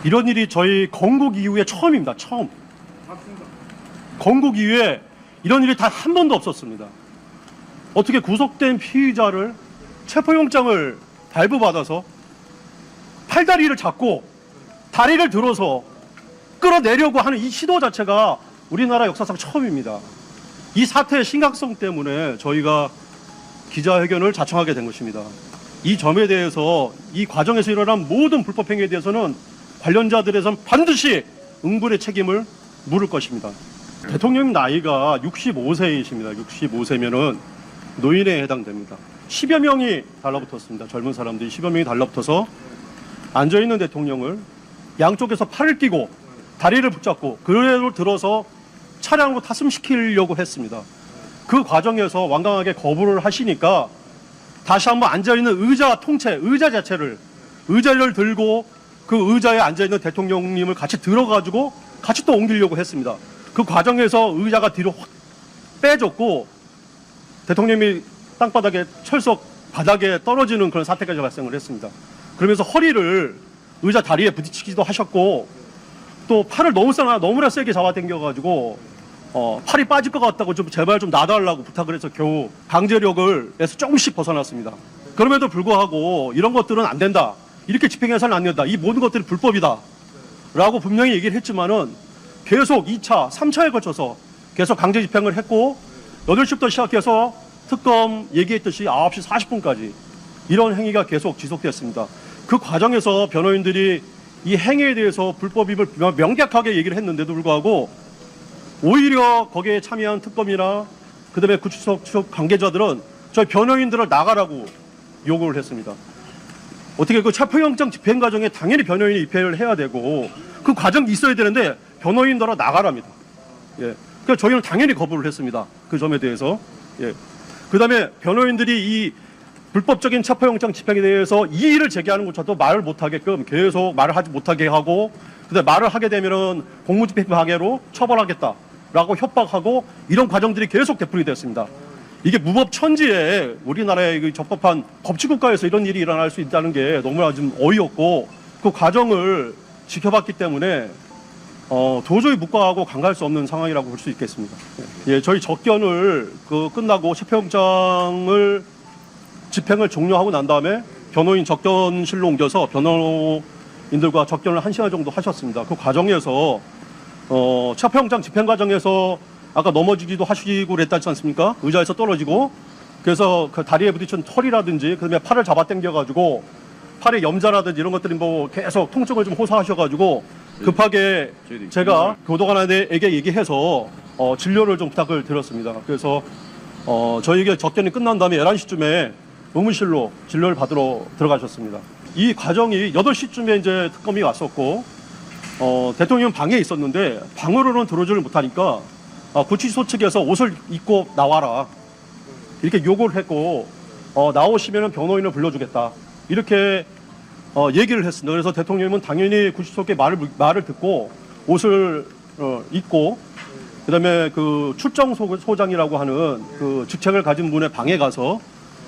이런 일이 저희 건국 이후에 처음입니다. 처음. 건국 이후에 이런 일이 단 한 번도 없었습니다. 어떻게 구속된 피의자를 체포영장을 발부받아서 팔다리를 잡고 다리를 들어서 끌어내려고 하는 이 시도 자체가 우리나라 역사상 처음입니다. 이 사태의 심각성 때문에 저희가 기자회견을 자청하게 된 것입니다. 이 점에 대해서 이 과정에서 일어난 모든 불법 행위에 대해서는 관련자들에선 반드시 응분의 책임을 물을 것입니다. 대통령 나이가 65세이십니다. 65세면은 노인에 해당됩니다. 10여 명이 달라붙었습니다. 젊은 사람들이 10여 명이 달라붙어서 앉아있는 대통령을 양쪽에서 팔을 끼고 다리를 붙잡고 그대로 들어서 차량으로 탑승시키려고 했습니다. 그 과정에서 완강하게 거부를 하시니까 다시 한번 앉아있는 의자 통째, 의자 자체를, 의자를 들고 그 의자에 앉아있는 대통령님을 같이 들어가지고 같이 또 옮기려고 했습니다. 그 과정에서 의자가 뒤로 확 빼졌고 대통령이 땅바닥에 철석 바닥에 떨어지는 그런 사태까지 발생을 했습니다. 그러면서 허리를 의자 다리에 부딪히기도 하셨고 또 팔을 너무나 세게 잡아당겨가지고 팔이 빠질 것 같다고 좀 제발 좀 놔달라고 부탁을 해서 겨우 강제력을 에서 조금씩 벗어났습니다. 그럼에도 불구하고 이런 것들은 안 된다. 이렇게 집행해서는 안 된다. 이 모든 것들이 불법이다. 라고 분명히 얘기를 했지만은 계속 2차, 3차에 거쳐서 계속 강제 집행을 했고 8시부터 시작해서 특검 얘기했듯이 9시 40분까지 이런 행위가 계속 지속됐습니다. 그 과정에서 변호인들이 이 행위에 대해서 불법임을 명백하게 얘기를 했는데도 불구하고 오히려 거기에 참여한 특검이나 그다음에 구치소 측 관계자들은 저희 변호인들을 나가라고 요구를 했습니다. 어떻게 그 체포영장 집행 과정에 당연히 변호인이 입회를 해야 되고 그 과정이 있어야 되는데 변호인들을 나가랍니다. 예. 그러니까 저희는 당연히 거부를 했습니다. 그 점에 대해서. 예. 그다음에 변호인들이 이 불법적인 체포영장 집행에 대해서 이의를 제기하는 것조차도 말을 못하게끔 계속 말을 하지 못하게 하고 그다음에 말을 하게 되면은 공무집행 방해로 처벌하겠다라고 협박하고 이런 과정들이 계속 되풀이 됐습니다. 이게 무법천지에 우리나라의 적법한 법치국가에서 이런 일이 일어날 수 있다는 게 너무나 좀 어이없고 그 과정을 지켜봤기 때문에 도저히 묵과하고 간과할 수 없는 상황이라고 볼 수 있겠습니다. 예, 저희 접견을 끝나고 체포영장을 집행을 종료하고 난 다음에 변호인 접견실로 옮겨서 변호인들과 접견을 1시간 정도 하셨습니다. 그 과정에서 체포영장 집행 과정에서 아까 넘어지기도 하시고 그랬지 않습니까? 의자에서 떨어지고 그래서 그 다리에 부딪힌 털이라든지 그다음에 팔을 잡아당겨가지고 팔에 염자라든지 이런 것들이 뭐 계속 통증을 좀 호소하셔가지고 급하게 제가 교도관에게 얘기해서 진료를 좀 부탁을 드렸습니다. 그래서 저희에게 접견이 끝난 다음에 11시쯤에 의무실로 진료를 받으러 들어가셨습니다. 이 과정이 8시쯤에 이제 특검이 왔었고 대통령 방에 있었는데 방으로는 들어오지를 못하니까 구치소 측에서 옷을 입고 나와라 이렇게 요구를 했고 나오시면 변호인을 불러주겠다 이렇게 얘기를 했습니다. 그래서 대통령은 당연히 구치소의 말을 듣고 옷을 입고 그다음에 그 출정소장이라고 하는 그 직책을 가진 분의 방에 가서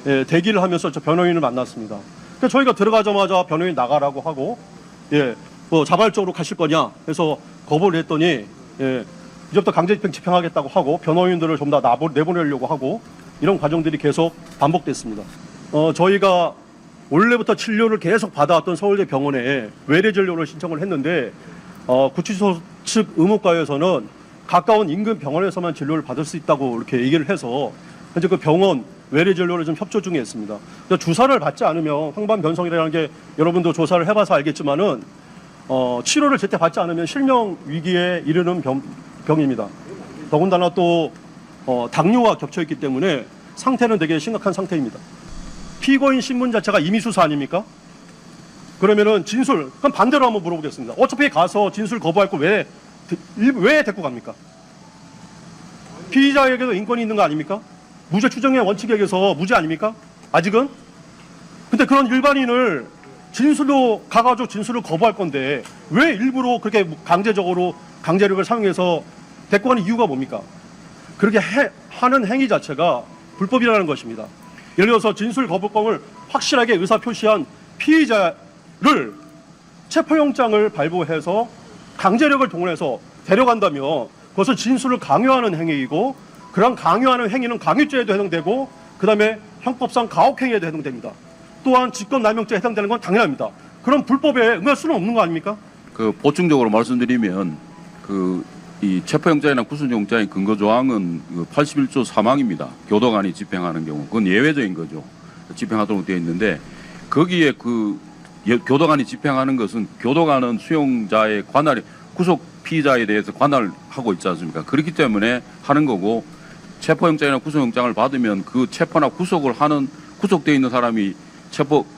대기를 하면서 저 변호인을 만났습니다. 그래서 저희가 들어가자마자 변호인 나가라고 하고 뭐 자발적으로 가실 거냐 해서 거부를 했더니 이제부터 강제 집행하겠다고 하고 변호인들을 좀 더 내보내려고 하고 이런 과정들이 계속 반복됐습니다. 저희가 원래부터 진료를 계속 받아왔던 서울대 병원에 외래 진료를 신청을 했는데 구치소 측 의무과에서는 가까운 인근 병원에서만 진료를 받을 수 있다고 이렇게 얘기를 해서 현재 그 병원 외래 진료를 좀 협조 중에 있습니다. 주사를 받지 않으면 황반변성이라는 게 여러분도 조사를 해봐서 알겠지만은 치료를 제때 받지 않으면 실명 위기에 이르는 병입니다. 더군다나 또 당뇨와 겹쳐 있기 때문에 상태는 되게 심각한 상태입니다. 피고인 신문 자체가 임의수사 아닙니까? 그러면은 진술, 그럼 반대로 한번 물어보겠습니다. 어차피 가서 진술 거부할 거 왜 데리고 갑니까? 피의자에게도 인권이 있는 거 아닙니까? 무죄 추정의 원칙에 의해서 무죄 아닙니까? 아직은? 근데 그런 일반인을 진술로 가가지고 진술을 거부할 건데 왜 일부러 그렇게 강제적으로 강제력을 사용해서 데리고 가는 이유가 뭡니까? 그렇게 하는 행위 자체가 불법이라는 것입니다. 예를 들어서 진술 거부권을 확실하게 의사표시한 피의자를 체포영장을 발부해서 강제력을 동원해서 데려간다면 그것은 진술을 강요하는 행위이고, 그런 강요하는 행위는 강요죄에도 해당되고, 그 다음에 형법상 가혹행위에도 해당됩니다. 또한 직권남용죄에 해당되는 건 당연합니다. 그럼 불법에 응할 수는 없는 거 아닙니까? 그 보충적으로 말씀드리면 이 체포영장이나 구속영장의 근거 조항은 81조 3항입니다. 교도관이 집행하는 경우 그건 예외적인 거죠. 집행하도록 되어 있는데 거기에 교도관이 집행하는 것은 교도관은 수용자의 관할이 구속 피의자에 대해서 관할하고 있지 않습니까? 그렇기 때문에 하는 거고, 체포영장이나 구속영장을 받으면 그 체포나 구속을 하는 구속되어 있는 사람이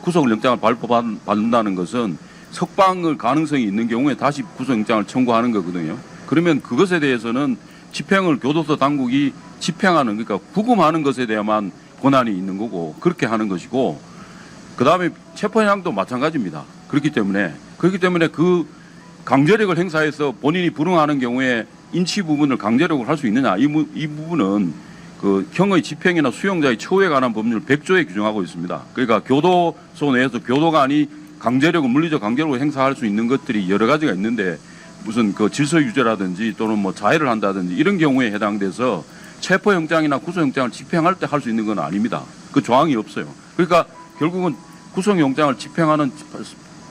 구속영장을 발부받는다는 것은 석방을 가능성이 있는 경우에 다시 구속영장을 청구하는 거거든요. 그러면 그것에 대해서는 집행을 교도소 당국이 집행하는, 그러니까 구금하는 것에 대해만 권한이 있는 거고, 그렇게 하는 것이고, 그 다음에 체포영장도 마찬가지입니다. 그렇기 때문에 그 강제력을 행사해서 본인이 불응하는 경우에 인치 부분을 강제력을 할 수 있느냐, 이 부분은 그 형의 집행이나 수용자의 처우에 관한 법률 100조에 규정하고 있습니다. 그러니까 교도소 내에서 교도관이 강제력을, 물리적 강제력을 행사할 수 있는 것들이 여러 가지가 있는데, 무슨 그 질서 유죄라든지 또는 뭐 자해를 한다든지 이런 경우에 해당돼서 체포영장이나 구속영장을 집행할 때 할 수 있는 건 아닙니다. 그 조항이 없어요. 그러니까 결국은 구속영장을 집행하는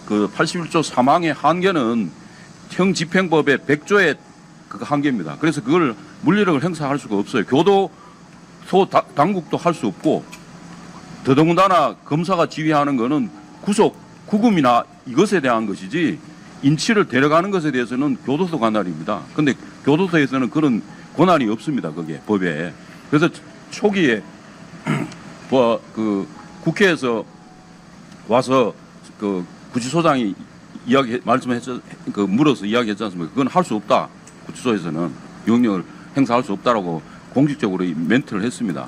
그 81조 3항의 한계는 형집행법의 100조의 그 한계입니다. 그래서 그걸 물리력을 행사할 수가 없어요. 교도소 당국도 할 수 없고, 더더군다나 검사가 지휘하는 거는 구금이나 이것에 대한 것이지, 인치를 데려가는 것에 대해서는 교도소 관할입니다. 그런데 교도소에서는 그런 권한이 없습니다. 그게 법에. 그래서 초기에 국회에서 와서 구치소장이 물어서 이야기했지 않습니까? 그건 할 수 없다. 구치소에서는 영역을 행사할 수 없다라고 공식적으로 멘트를 했습니다.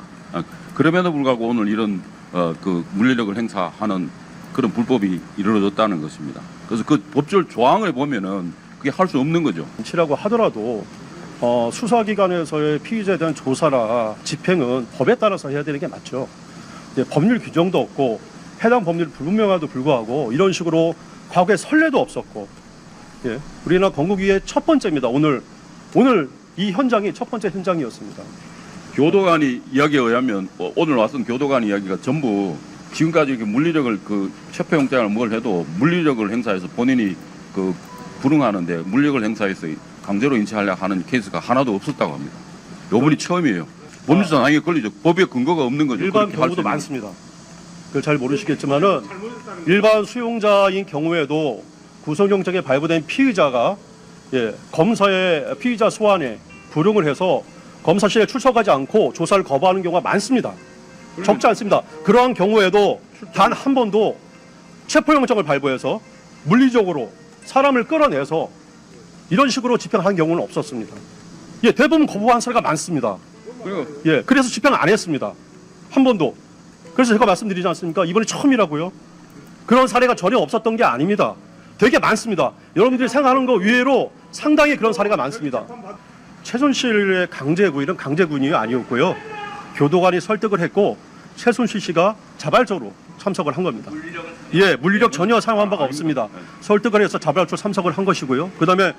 그럼에도 불구하고 오늘 이런 물리력을 행사하는 그런 불법이 이루어졌다는 것입니다. 그래서 그 법률 조항을 보면은 그게 할 수 없는 거죠. 치라고 하더라도 수사기관에서의 피의자에 대한 조사나 집행은 법에 따라서 해야 되는 게 맞죠. 법률 규정도 없고 해당 법률 불분명함에도 불구하고 이런 식으로 과거에 선례도 없었고, 우리나라 건국위의 첫 번째입니다. 오늘 이 현장이 첫 번째 현장이었습니다. 교도관이 이야기에 의하면 오늘 왔던 교도관 이야기가 전부 지금까지 이렇게 물리력을 체포영장을 뭘 해도 물리력을 행사해서 본인이 불응하는데 물리력을 행사해서 강제로 인치하려고 하는 케이스가 하나도 없었다고 합니다. 요번이 처음이에요. 법률상 당연히 걸리죠. 법에 근거가 없는 거죠. 일반 경우도 많습니다. 그걸 잘 모르시겠지만은 일반 수용자인 경우에도 구속영장에 발부된 피의자가 검사의 피의자 소환에 불응을 해서 검사실에 출석하지 않고 조사를 거부하는 경우가 많습니다. 적지 않습니다. 그러한 경우에도 단 한 번도 체포영장을 발부해서 물리적으로 사람을 끌어내서 이런 식으로 집행한 경우는 없었습니다. 대부분 거부한 사례가 많습니다. 그래서 집행 안 했습니다. 한 번도. 그래서 제가 말씀드리지 않습니까? 이번에 처음이라고요. 그런 사례가 전혀 없었던 게 아닙니다. 되게 많습니다. 여러분들이 생각하는 거 외로 상당히 그런 사례가 많습니다. 최순실의 강제구, 이런 강제군이 아니었고요. 교도관이 설득을 했고 최순실 씨가 자발적으로 참석을 한 겁니다. 물리력 전혀 사용한 바가 없습니다. 설득을 해서 자발적으로 참석을 한 것이고요. 그다음에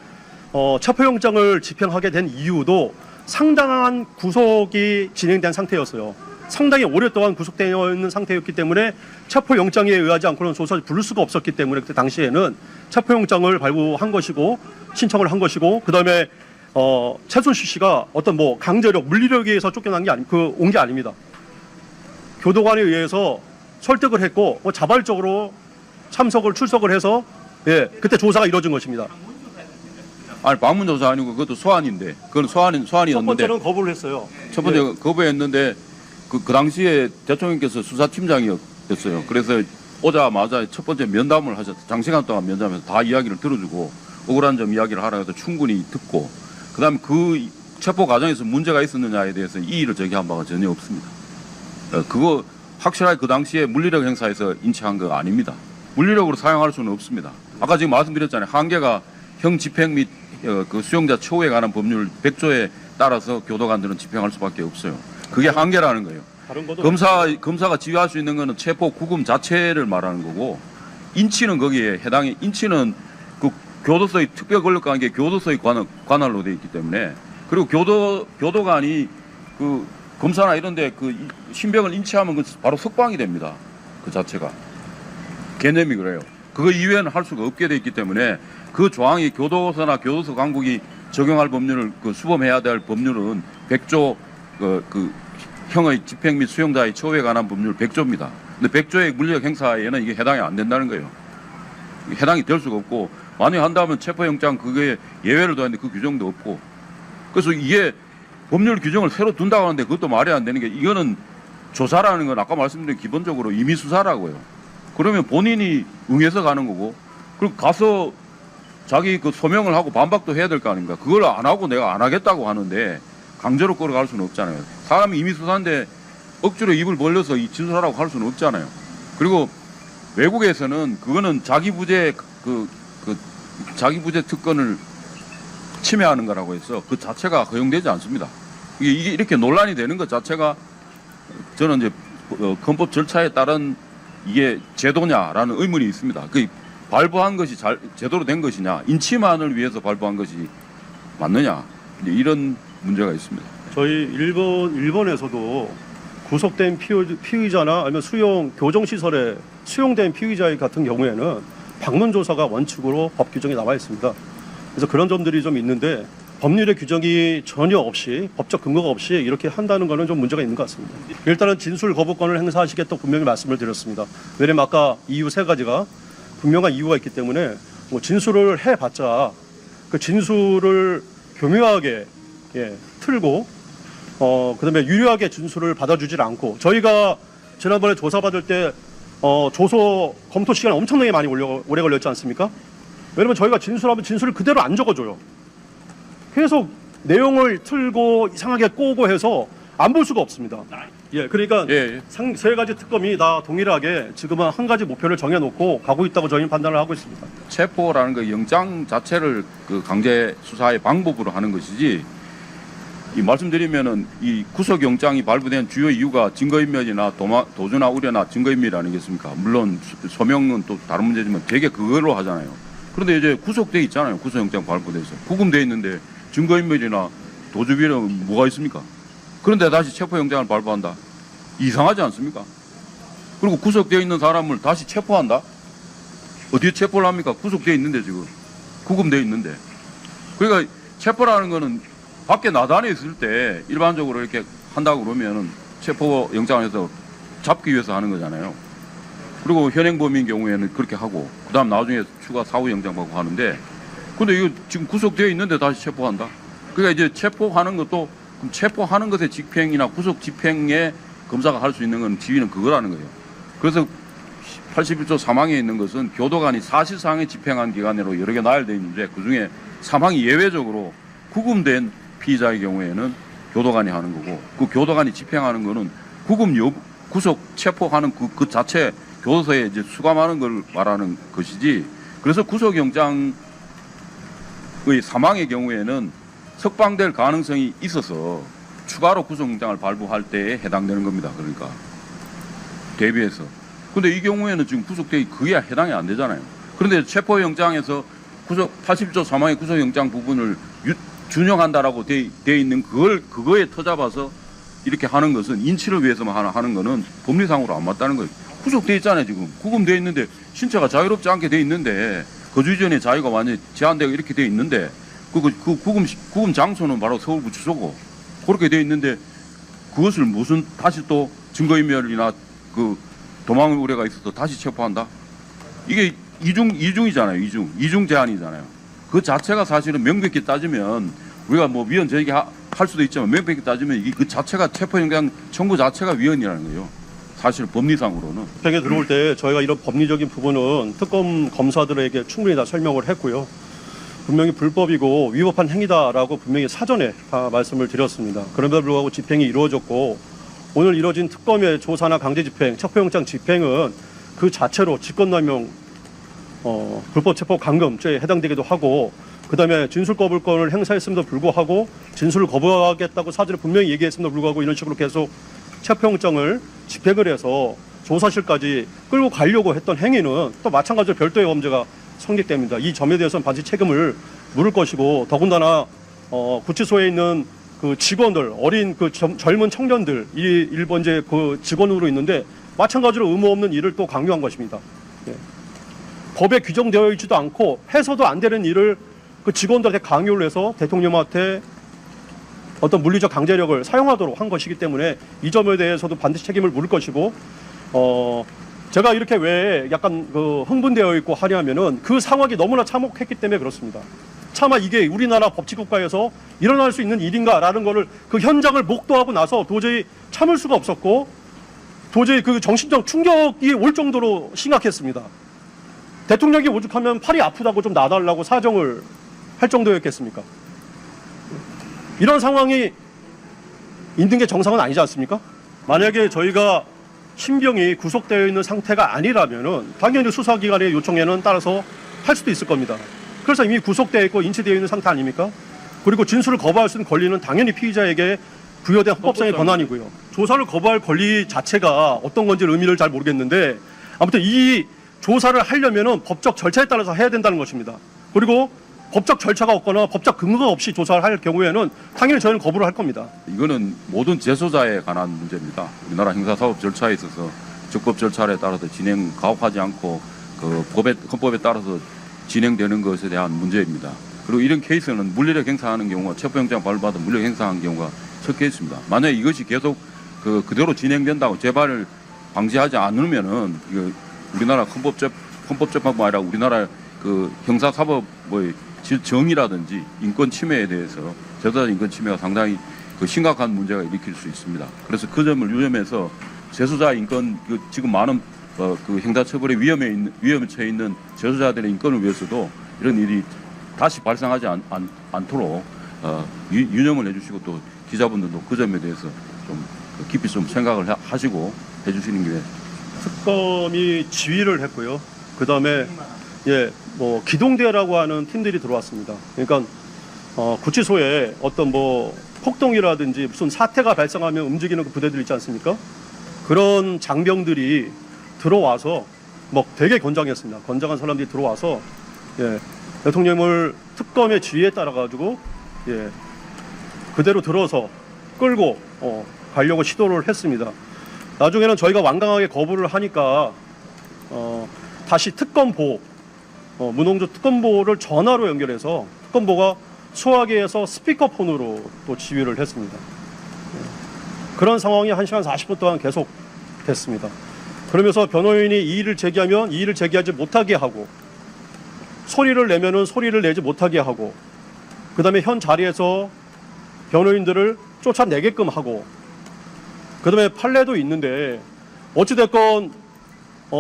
체포영장을 집행하게 된 이유도 상당한 구속이 진행된 상태였어요. 상당히 오랫동안 구속되어 있는 상태였기 때문에 체포영장에 의하지 않고는 조사를 부를 수가 없었기 때문에 그때 당시에는 체포영장을 발부한 것이고 신청을 한 것이고, 그다음에 최순실 씨가 어떤 강제력, 물리력에 의해서 쫓겨난 게 온 게 아닙니다. 교도관에 의해서 설득을 했고 자발적으로 출석을 해서 그때 조사가 이루어진 것입니다. 아니, 방문조사 아니고 그것도 소환인데, 그건 소환이었는데 첫 번째는 거부를 했어요. 첫 번째 거부했는데 그 당시에 대통령께서 수사팀장이었어요. 그래서 오자마자 첫 번째 면담을 하셨어요. 장시간 동안 면담해서 다 이야기를 들어주고 억울한 점 이야기를 하라 해서 충분히 듣고, 그다음에 그 체포 과정에서 문제가 있었느냐에 대해서 이의를 제기한 바가 전혀 없습니다. 그거 확실하게 그 당시에 물리력 행사에서 인치한 거 아닙니다. 물리력으로 사용할 수는 없습니다. 아까 지금 말씀드렸잖아요. 한계가 형 집행 및 그 수용자 처우에 관한 법률 100조에 따라서 교도관들은 집행할 수밖에 없어요. 그게 한계라는 거예요. 검사가 지휘할 수 있는 거는 체포 구금 자체를 말하는 거고, 인치는 거기에 인치는 그 교도소의 특별 권력관계 교도소의 관할로 되어 있기 때문에 그리고 교도관이 그 검사나 이런데 그 신병을 인치하면 그 바로 석방이 됩니다. 그 자체가 개념이 그래요. 그거 이외에는 할 수가 없게 돼 있기 때문에 그 조항이 교도소나 교도소 강국이 적용할 법률을 그 수범해야 될 법률은 100조 그 형의 집행 및 수용자의 처우에 관한 법률 100조입니다. 근데 100조의 물리력 행사에는 이게 해당이 안 된다는 거예요. 해당이 될 수가 없고 만약 한다면 체포영장 그게 예외를 뒀는데 그 규정도 없고 그래서 이게 법률 규정을 새로 둔다고 하는데 그것도 말이 안 되는 게 이거는 조사라는 건 아까 말씀드린 기본적으로 임의 수사라고요. 그러면 본인이 응해서 가는 거고 그리고 가서 자기 그 소명을 하고 반박도 해야 될 거 아닙니까? 그걸 안 하고 내가 안 하겠다고 하는데 강제로 끌어갈 수는 없잖아요. 사람이 임의 수사인데 억지로 입을 벌려서 이 진술하라고 할 수는 없잖아요. 그리고 외국에서는 그거는 자기 부재 자기 부재 특권을 침해하는 거라고 해서 그 자체가 허용되지 않습니다. 이게 이렇게 논란이 되는 것 자체가 저는 이제 헌법 절차에 따른 이게 제도냐라는 의문이 있습니다. 그 발부한 것이 제대로 된 것이냐, 인치만을 위해서 발부한 것이 맞느냐 이런 문제가 있습니다. 저희 일본에서도 구속된 피의자나 아니면 교정 시설에 수용된 피의자 같은 경우에는 방문 조사가 원칙으로 법 규정에 나와 있습니다. 그래서 그런 점들이 좀 있는데 법률의 규정이 전혀 없이 법적 근거가 없이 이렇게 한다는 것은 좀 문제가 있는 것 같습니다. 일단은 진술 거부권을 행사하시겠다고 분명히 말씀을 드렸습니다. 왜냐면 아까 이유 세 가지가 분명한 이유가 있기 때문에 뭐 진술을 해봤자 그 진술을 교묘하게 틀고 그다음에 유리하게 진술을 받아주질 않고 저희가 지난번에 조사받을 때 조서 검토 시간 엄청나게 많이 오래 걸렸지 않습니까? 왜냐면 저희가 진술하면 진술을 그대로 안 적어줘요. 계속 내용을 틀고 이상하게 꼬고 해서 안 볼 수가 없습니다. 그러니까 세 가지 특검이 다 동일하게 지금은 한 가지 목표를 정해놓고 가고 있다고 저희는 판단을 하고 있습니다. 체포라는 그 영장 자체를 그 강제 수사의 방법으로 하는 것이지 이 말씀드리면은 이 구속영장이 발부된 주요 이유가 증거인멸이나 도주나 우려나 증거인멸이 아니겠습니까? 물론 소명은 또 다른 문제지만 되게 그걸로 하잖아요. 그런데 이제 구속돼 있잖아요. 구속영장 발부돼서 구금돼 있는데 증거인멸이나 도주비는 뭐가 있습니까? 그런데 다시 체포영장을 발부한다. 이상하지 않습니까? 그리고 구속되어 있는 사람을 다시 체포한다? 어디에 체포를 합니까? 구속되어 있는데 지금 구금되어 있는데. 그러니까 체포라는 거는 밖에 나단에 있을 때 일반적으로 이렇게 한다고 그러면은 체포영장에서 잡기 위해서 하는 거잖아요. 그리고 현행범인 경우에는 그렇게 하고 그다음 나중에 추가 사후영장 받고 하는데 근데 이거 지금 구속되어 있는데 다시 체포한다. 그러니까 이제 체포하는 것도 그럼 체포하는 것의 집행이나 구속 집행에 검사가 할 수 있는 건 지위는 그거라는 거예요. 그래서 81조 3항에 있는 것은 교도관이 사실상의 집행한 기간으로 여러 개 나열되어 있는데 그중에 3항이 예외적으로 구금된 피의자의 경우에는 교도관이 하는 거고 그 교도관이 집행하는 거는 구속 체포하는 그 자체 교도소에 이제 수감하는 걸 말하는 것이지 그래서 구속영장의 3항의 경우에는 석방될 가능성이 있어서 추가로 구속영장을 발부할 때에 해당되는 겁니다. 그러니까 대비해서. 근데 이 경우에는 지금 구속되기 그게 해당이 안 되잖아요. 그런데 체포영장에서 80조 3항의 구속영장 부분을 준용한다라고 돼 있는 그거에 터잡아서 이렇게 하는 것은 인치를 위해서만 하는 거는 법리상으로 안 맞다는 거예요. 구속돼 있잖아요. 지금 구금돼 있는데 신체가 자유롭지 않게 돼 있는데 거주 이전의 자유가 완전히 제한되고 이렇게 돼 있는데 그 구금 장소는 바로 서울구치소고 그렇게 돼 있는데 그것을 무슨 다시 또 증거인멸이나 그 도망 우려가 있어서 다시 체포한다? 이게 이중이잖아요. 이중 제한이잖아요. 그 자체가 사실은 명백히 따지면 우리가 뭐 위헌 제기할 수도 있지만 명백히 따지면 이게 그 자체가 체포영장 청구 자체가 위헌이라는 거예요. 사실 법리상으로는. 집행에 들어올 때 저희가 이런 법리적인 부분은 특검 검사들에게 충분히 다 설명을 했고요. 분명히 불법이고 위법한 행위다라고 분명히 사전에 다 말씀을 드렸습니다. 그럼에도 불구하고 집행이 이루어졌고 오늘 이루어진 특검의 조사나 강제집행, 체포영장 집행은 그 자체로 직권남용 불법 체포 감금죄에 해당되기도 하고 그다음에 진술 거부권을 행사했음에도 불구하고 진술을 거부하겠다고 사전에 분명히 얘기했음에도 불구하고 이런 식으로 계속 체포영장을 집행을 해서 조사실까지 끌고 가려고 했던 행위는 또 마찬가지로 별도의 범죄가 성립됩니다. 이 점에 대해서는 반드시 책임을 물을 것이고, 더군다나 구치소에 있는 그 직원들, 어린 그 젊은 청년들, 이 일본 이제 그 직원으로 있는데 마찬가지로 의무 없는 일을 또 강요한 것입니다. 예. 법에 규정되어 있지도 않고 해서도 안 되는 일을 그 직원들한테 강요를 해서 대통령한테 어떤 물리적 강제력을 사용하도록 한 것이기 때문에 이 점에 대해서도 반드시 책임을 물을 것이고, 제가 이렇게 왜 약간 그 흥분되어 있고 하냐면은 그 상황이 너무나 참혹했기 때문에 그렇습니다. 차마 이게 우리나라 법치국가에서 일어날 수 있는 일인가라는 거를 그 현장을 목도하고 나서 도저히 참을 수가 없었고, 도저히 그 정신적 충격이 올 정도로 심각했습니다. 대통령이 오죽하면 팔이 아프다고 좀 놔달라고 사정을 할 정도였겠습니까? 이런 상황이 있는 게 정상은 아니지 않습니까? 만약에 저희가 신병이 구속되어 있는 상태가 아니라면은 당연히 수사기관의 요청에는 따라서 할 수도 있을 겁니다. 그래서 이미 구속되어 있고 인치되어 있는 상태 아닙니까? 그리고 진술을 거부할 수 있는 권리는 당연히 피의자에게 부여된 헌법상의 권한이고요. 조사를 거부할 권리 자체가 어떤 건지 의미를 잘 모르겠는데, 아무튼 이 조사를 하려면은 법적 절차에 따라서 해야 된다는 것입니다. 그리고 법적 절차가 없거나 법적 근거가 없이 조사를 할 경우에는 당연히 저희는 거부를 할 겁니다. 이거는 모든 재소자에 관한 문제입니다. 우리나라 형사사법 절차에 있어서 적법 절차에 따라서 가혹하지 않고 그 헌법에 따라서 진행되는 것에 대한 문제입니다. 그리고 이런 케이스는 물리력 행사하는 경우가 체포영장 발부받아 물리력 행사하는 경우가 섞여 있습니다. 만약에 이것이 계속 그대로 진행된다고 재발을 방지하지 않으면은 우리나라 헌법재판뿐만 아니라 우리나라 그 형사사법의 정의라든지 인권 침해에 대해서 제도자 인권 침해가 상당히 그 심각한 문제가 일으킬 수 있습니다. 그래서 그 점을 유념해서 재소자 인권 지금 많은 그 형사처벌의 위험에 처해 있는 재소자들의 인권을 위해서도 이런 일이 다시 발생하지 않도록 유념을 해주시고, 또 기자분들도 그 점에 대해서 좀 깊이 좀 생각을 하시고 해주시는 게. 특검이 지휘를 했고요. 그 다음에 기동대라고 하는 팀들이 들어왔습니다. 그러니까 구치소에 어떤 폭동이라든지 무슨 사태가 발생하면 움직이는 그 부대들 있지 않습니까? 그런 장병들이 들어와서 되게 건장했습니다. 건장한 사람들이 들어와서 대통령을 특검의 지휘에 따라 가지고 그대로 들어서 끌고 가려고 시도를 했습니다. 나중에는 저희가 완강하게 거부를 하니까 다시 특검보, 문홍주 특검보를 전화로 연결해서 특검보가 소화기에서 스피커폰으로 또 지휘를 했습니다. 그런 상황이 1시간 40분 동안 계속 됐습니다. 그러면서 변호인이 이의를 제기하면 이의를 제기하지 못하게 하고, 소리를 내면은 소리를 내지 못하게 하고, 그 다음에 현 자리에서 변호인들을 쫓아내게끔 하고, 그 다음에 판례도 있는데, 어찌됐건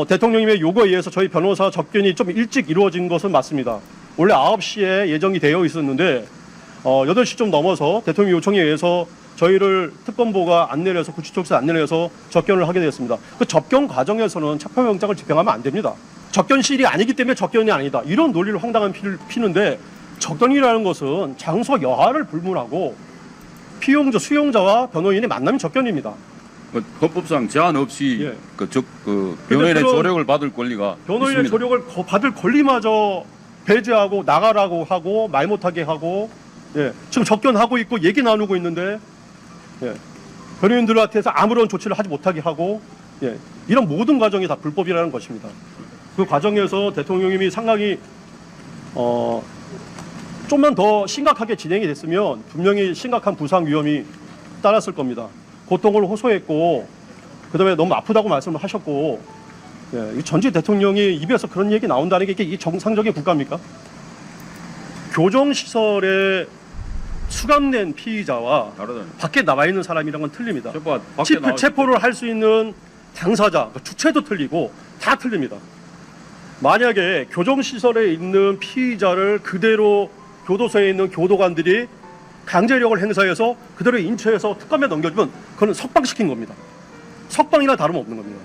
대통령님의 요구에 의해서 저희 변호사 접견이 좀 일찍 이루어진 것은 맞습니다. 원래 9시에 예정이 되어 있었는데 8시 좀 넘어서 대통령 요청에 의해서 저희를 특검보가 안내를 해서 구치소에서 안내를 해서 접견을 하게 되었습니다. 그 접견 과정에서는 체포영장을 집행하면 안 됩니다. 접견실이 아니기 때문에 접견이 아니다, 이런 논리를 황당한 피는데, 접견이라는 것은 장소 여하를 불문하고 수용자와 변호인의 만남이 접견입니다. 헌법상 제한 없이 변호인의 조력을 받을 권리가 변호인의 있습니다. 조력을 받을 권리마저 배제하고 나가라고 하고 말 못하게 하고, 지금 접견하고 있고 얘기 나누고 있는데 변호인들한테서 아무런 조치를 하지 못하게 하고, 이런 모든 과정이 다 불법이라는 것입니다. 그 과정에서 대통령님이 상당히 좀만 더 심각하게 진행이 됐으면 분명히 심각한 부상 위험이 따랐을 겁니다. 고통을 호소했고, 그 다음에 너무 아프다고 말씀을 하셨고, 전직 대통령이 입에서 그런 얘기 나온다는 게 이게 정상적인 국가입니까? 교정시설에 수감된 피의자와 밖에 나와 있는 사람이란 건 틀립니다. 체포를 할 수 있는 당사자, 주체도 틀리고 다 틀립니다. 만약에 교정시설에 있는 피의자를 그대로 교도소에 있는 교도관들이 강제력을 행사해서 그대로 인처해서 특검에 넘겨주면 그건 석방시킨 겁니다. 석방이나 다름없는 겁니다.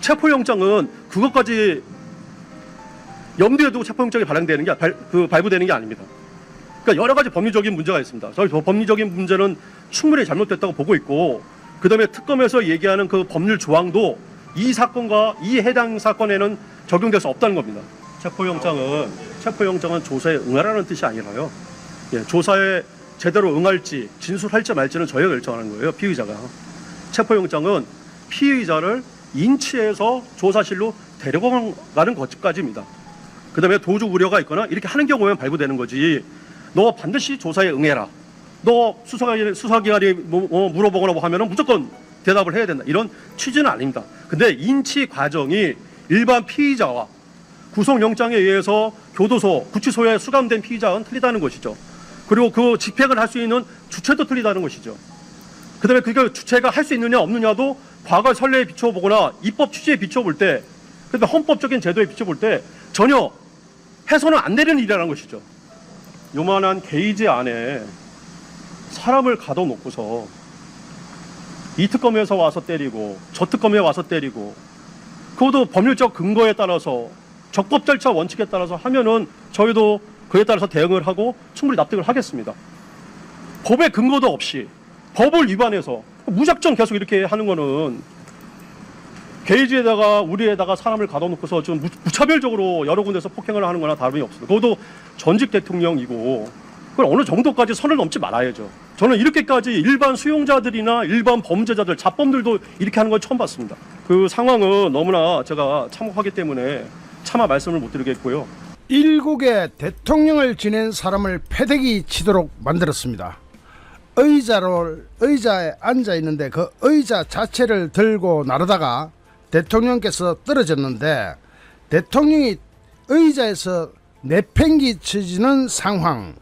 체포영장은 그것까지 염두에 두고 체포영장이 발행되는 게 발부되는 게 아닙니다. 그러니까 여러 가지 법리적인 문제가 있습니다. 저희 법리적인 문제는 충분히 잘못됐다고 보고 있고, 그 다음에 특검에서 얘기하는 그 법률 조항도 이 사건과 이 해당 사건에는 적용될 수 없다는 겁니다. 체포영장은 조사에 응하라는 뜻이 아니라요. 예, 조사에 제대로 응할지 진술할지 말지는 저희가 결정하는 거예요. 피의자가. 체포영장은 피의자를 인치해서 조사실로 데려가는 것까지입니다. 그다음에 도주 우려가 있거나 이렇게 하는 경우에는 발부되는 거지. 너 반드시 조사에 응해라. 너 수사기관이 물어보거나 뭐 하면은 무조건 대답을 해야 된다. 이런 취지는 아닙니다. 근데 인치 과정이 일반 피의자와 구속영장에 의해서 교도소, 구치소에 수감된 피의자는 틀리다는 것이죠. 그리고 그 집행을 할 수 있는 주체도 틀리다는 것이죠. 그다음에 그게 주체가 할 수 있느냐 없느냐도 과거 선례에 비춰보거나 입법 취지에 비춰볼 때, 그다음에 헌법적인 제도에 비춰볼 때 전혀 해서는 안 되는 일이라는 것이죠. 요만한 게이지 안에 사람을 가둬놓고서 이 특검에서 와서 때리고 저 특검에 와서 때리고, 그것도 법률적 근거에 따라서 적법 절차 원칙에 따라서 하면은 저희도 그에 따라서 대응을 하고 충분히 납득을 하겠습니다. 법의 근거도 없이 법을 위반해서 무작정 계속 이렇게 하는 거는 게이지에다가 우리에다가 사람을 가둬놓고서 좀 무차별적으로 여러 군데서 폭행을 하는 거나 다름이 없습니다. 그것도 전직 대통령이고 그걸 어느 정도까지 선을 넘지 말아야죠. 저는 이렇게까지 일반 수용자들이나 일반 범죄자들, 자범들도 이렇게 하는 걸 처음 봤습니다. 그 상황은 너무나 제가 참혹하기 때문에 차마 말씀을 못 드리겠고요. 일국의 대통령을 지낸 사람을 패대기 치도록 만들었습니다. 의자에 앉아 있는데 그 의자 자체를 들고 나르다가 대통령께서 떨어졌는데 대통령이 의자에서 내팽개쳐지는 상황,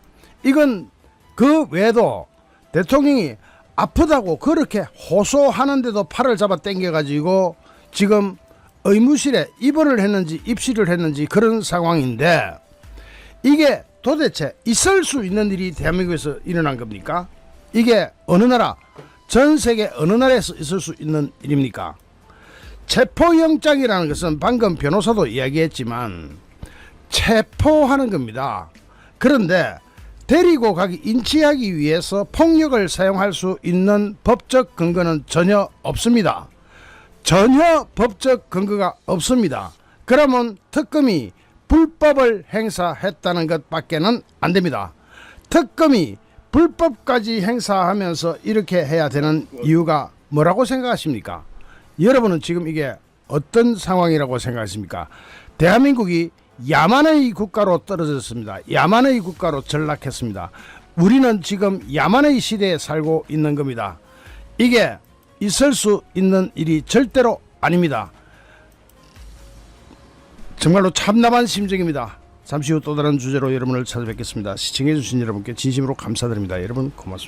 이건 그 외에도 대통령이 아프다고 그렇게 호소하는데도 팔을 잡아 당겨가지고 지금 의무실에 입원을 했는지 입실을 했는지 그런 상황인데, 이게 도대체 있을 수 있는 일이 대한민국에서 일어난 겁니까? 이게 어느 나라, 전 세계 어느 나라에서 있을 수 있는 일입니까? 체포영장이라는 것은 방금 변호사도 이야기했지만 체포하는 겁니다. 그런데 데리고 가기, 인치하기 위해서 폭력을 사용할 수 있는 법적 근거는 전혀 없습니다. 전혀 법적 근거가 없습니다. 그러면 특검이 불법을 행사했다는 것밖에는 안 됩니다. 특검이 불법까지 행사하면서 이렇게 해야 되는 이유가 뭐라고 생각하십니까? 여러분은 지금 이게 어떤 상황이라고 생각하십니까? 대한민국이 야만의 국가로 떨어졌습니다. 야만의 국가로 전락했습니다. 우리는 지금 야만의 시대에 살고 있는 겁니다. 이게 있을 수 있는 일이 절대로 아닙니다. 정말로 참담한 심정입니다. 잠시 후 또 다른 주제로 여러분을 찾아뵙겠습니다. 시청해주신 여러분께 진심으로 감사드립니다. 여러분 고맙습니다.